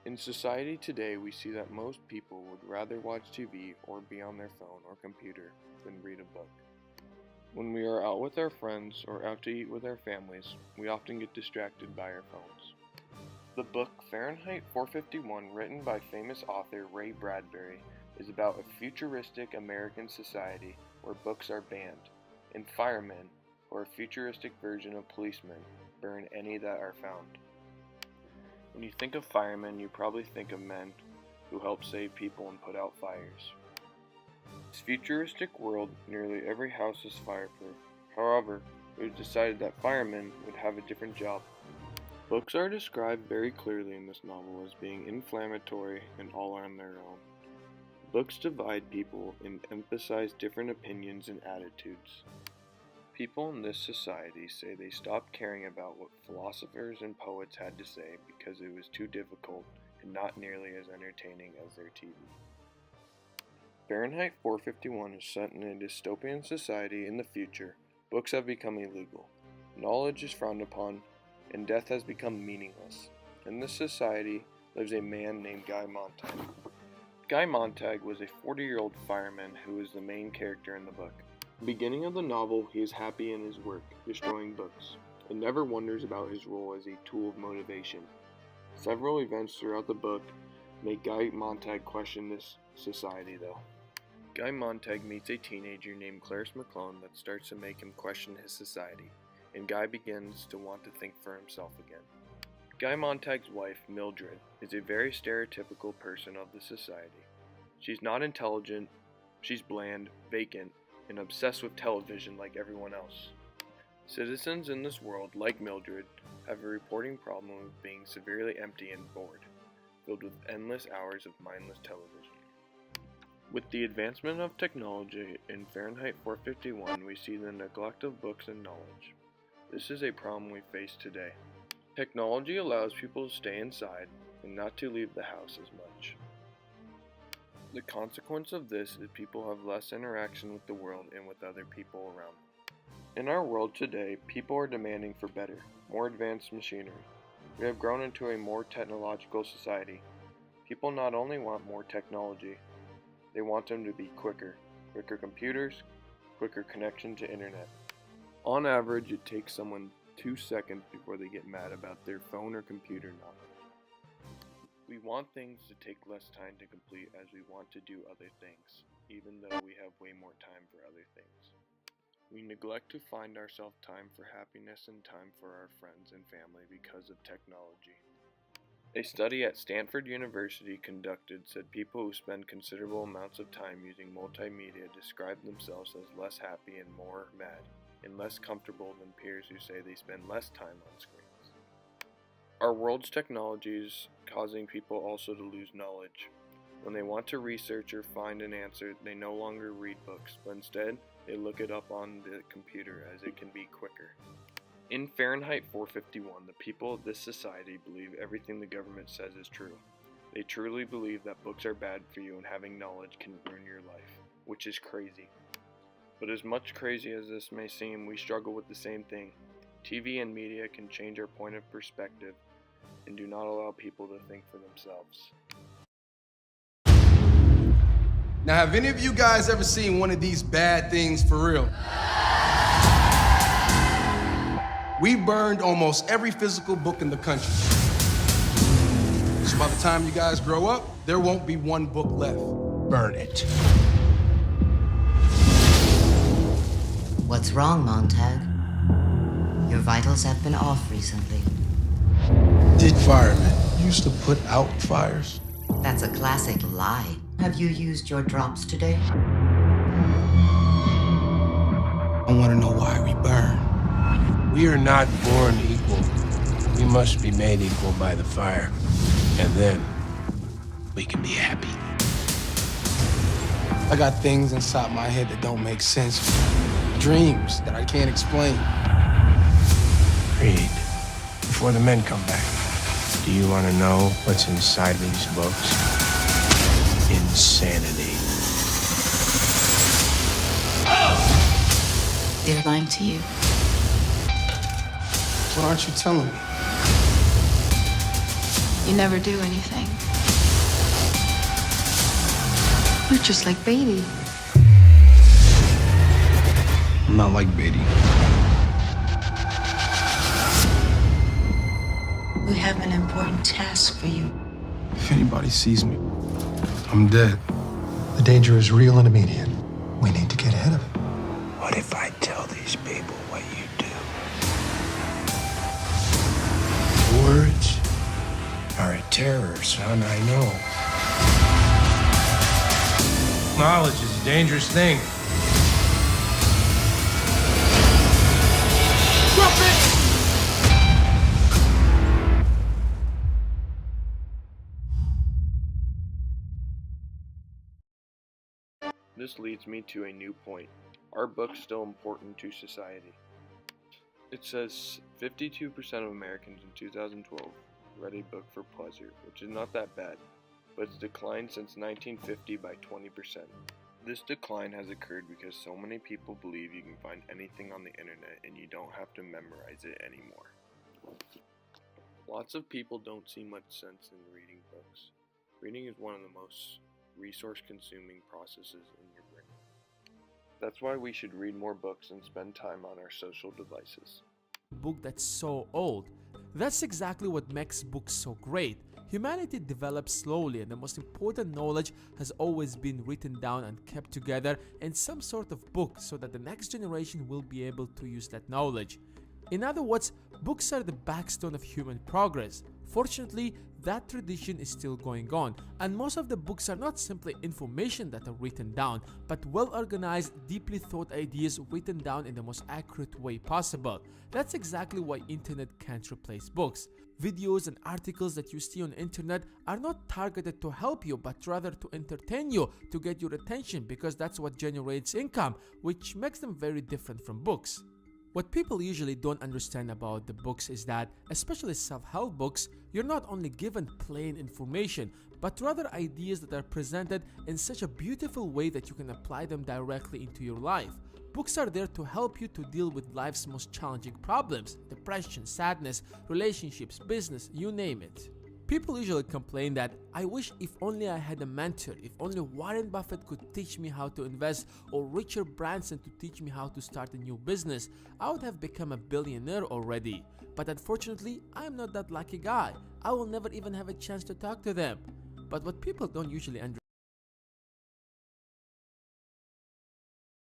In society today, we see that most people would rather watch TV or be on their phone or computer than read a book. When we are out with our friends or out to eat with our families, we often get distracted by our phones. The book Fahrenheit 451, written by famous author Ray Bradbury, is about a futuristic American society where books are banned, and firemen, or a futuristic version of policemen, burn any that are found. When you think of firemen, you probably think of men who help save people and put out fires. In this futuristic world, nearly every house is fireproof. However, it was decided that firemen would have a different job. Books are described very clearly in this novel as being inflammatory and all on their own. Books divide people and emphasize different opinions and attitudes. People in this society say they stopped caring about what philosophers and poets had to say because it was too difficult and not nearly as entertaining as their TV. Fahrenheit 451 is set in a dystopian society in the future. Books have become illegal, knowledge is frowned upon, and death has become meaningless. In this society lives a man named Guy Montag. Guy Montag was a 40-year-old fireman who is the main character in the book. At the beginning of the novel, he is happy in his work, destroying books, and never wonders about his role as a tool of motivation. Several events throughout the book make Guy Montag question this society, though. Guy Montag meets a teenager named Clarice McClone that starts to make him question his society, and Guy begins to want to think for himself again. Guy Montag's wife, Mildred, is a very stereotypical person of the society. She's not intelligent, she's bland, vacant, and obsessed with television like everyone else. Citizens in this world, like Mildred, have a reporting problem with being severely empty and bored, filled with endless hours of mindless television. With the advancement of technology in Fahrenheit 451, we see the neglect of books and knowledge. This is a problem we face today. Technology allows people to stay inside and not to leave the house as much. The consequence of this is people have less interaction with the world and with other people around. In our world today, people are demanding for better, more advanced machinery. We have grown into a more technological society. People not only want more technology, they want them to be quicker computers, quicker connection to internet. On average, it takes someone 2 seconds before they get mad about their phone or computer not working. We want things to take less time to complete as we want to do other things, even though we have way more time for other things. We neglect to find ourselves time for happiness and time for our friends and family because of technology. A study at Stanford University conducted said people who spend considerable amounts of time using multimedia describe themselves as less happy and more mad, and less comfortable than peers who say they spend less time on screens. Our world's technology is causing people also to lose knowledge. When they want to research or find an answer, they no longer read books, but instead, they look it up on the computer as it can be quicker. In Fahrenheit 451, the people of this society believe everything the government says is true. They truly believe that books are bad for you and having knowledge can ruin your life, which is crazy. But as much crazy as this may seem, we struggle with the same thing. TV and media can change our point of perspective and do not allow people to think for themselves. Now, have any of you guys ever seen one of these bad things for real? We burned almost every physical book in the country. So by the time you guys grow up, there won't be one book left. Burn it. What's wrong, Montag? Your vitals have been off recently. Did firemen used to put out fires? That's a classic lie. Have you used your drops today? I want to know why we burn. We are not born equal. We must be made equal by the fire. And then we can be happy. I got things inside my head that don't make sense. Dreams that I can't explain. Read before the men come back. Do you want to know what's inside these books? Insanity. They're lying to you. What aren't you telling me? You never do anything. You're just like Beatty. I'm not like Beatty. We have an important task for you. If anybody sees me, I'm dead. The danger is real and immediate. We need to get ahead of it. What if I tell these people what you do? Words are a terror, son, I know. Knowledge is a dangerous thing. This leads me to a new point. Are books still important to society? It says 52% of Americans in 2012 read a book for pleasure, which is not that bad, but it's declined since 1950 by 20%. This decline has occurred because so many people believe you can find anything on the internet and you don't have to memorize it anymore. Lots of people don't see much sense in reading books. Reading is one of the most resource-consuming processes in your brain. That's why we should read more books and spend time on our social devices. Book that's so old. That's exactly what makes books so great. Humanity develops slowly, and the most important knowledge has always been written down and kept together in some sort of book so that the next generation will be able to use that knowledge. In other words, books are the backbone of human progress. Fortunately, that tradition is still going on, and most of the books are not simply information that are written down, but well-organized, deeply thought ideas written down in the most accurate way possible. That's exactly why internet can't replace books. Videos and articles that you see on internet are not targeted to help you, but rather to entertain you, to get your attention, because that's what generates income, which makes them very different from books. What people usually don't understand about the books is that, especially self-help books, you're not only given plain information, but rather ideas that are presented in such a beautiful way that you can apply them directly into your life. Books are there to help you to deal with life's most challenging problems: depression, sadness, relationships, business, you name it. People usually complain that, I wish if only I had a mentor, if only Warren Buffett could teach me how to invest, or Richard Branson to teach me how to start a new business, I would have become a billionaire already. But unfortunately, I am not that lucky guy. I will never even have a chance to talk to them. But what people don't usually understand